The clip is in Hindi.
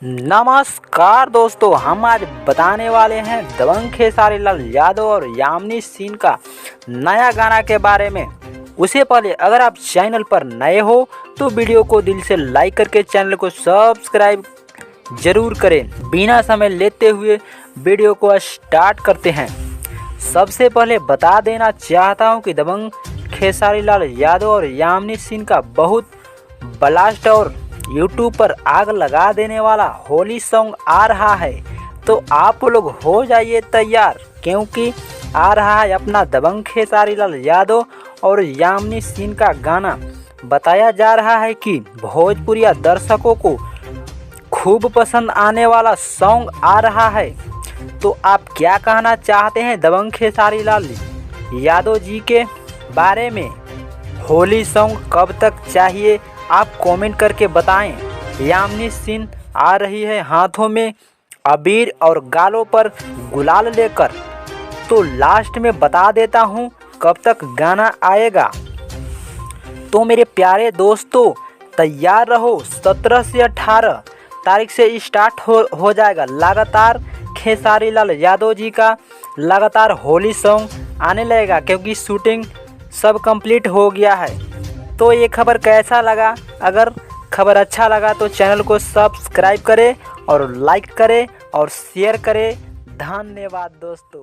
नमस्कार दोस्तों, हम आज बताने वाले हैं दबंग खेसारी लाल यादव और यामिनी सिंह का नया गाना के बारे में। उससे पहले अगर आप चैनल पर नए हो तो वीडियो को दिल से लाइक करके चैनल को सब्सक्राइब जरूर करें। बिना समय लेते हुए वीडियो को स्टार्ट करते हैं। सबसे पहले बता देना चाहता हूं कि दबंग खेसारी लाल यादव और यामिनी सिंह का बहुत ब्लास्ट और यूट्यूब पर आग लगा देने वाला होली सॉन्ग आ रहा है, तो आप लोग हो जाइए तैयार, क्योंकि आ रहा है अपना दबंग खेसारी लाल यादव और यामिनी सिंह का गाना। बताया जा रहा है कि भोजपुरिया दर्शकों को खूब पसंद आने वाला सॉन्ग आ रहा है। तो आप क्या कहना चाहते हैं दबंग खेसारी लाल यादव जी के बारे में? होली सॉन्ग कब तक चाहिए आप कमेंट करके बताएं। यामिनी सिंह आ रही है हाथों में अबीर और गालों पर गुलाल लेकर। तो लास्ट में बता देता हूं कब तक गाना आएगा। तो मेरे प्यारे दोस्तों तैयार रहो, 17 से 18 तारीख से स्टार्ट हो जाएगा लगातार खेसारी लाल यादव जी का लगातार होली सॉन्ग आने लगेगा, क्योंकि शूटिंग सब कंप्लीट हो गया है। तो ये खबर कैसा लगा? अगर खबर अच्छा लगा तो चैनल को सब्सक्राइब करें और लाइक करें और शेयर करें। धन्यवाद दोस्तों।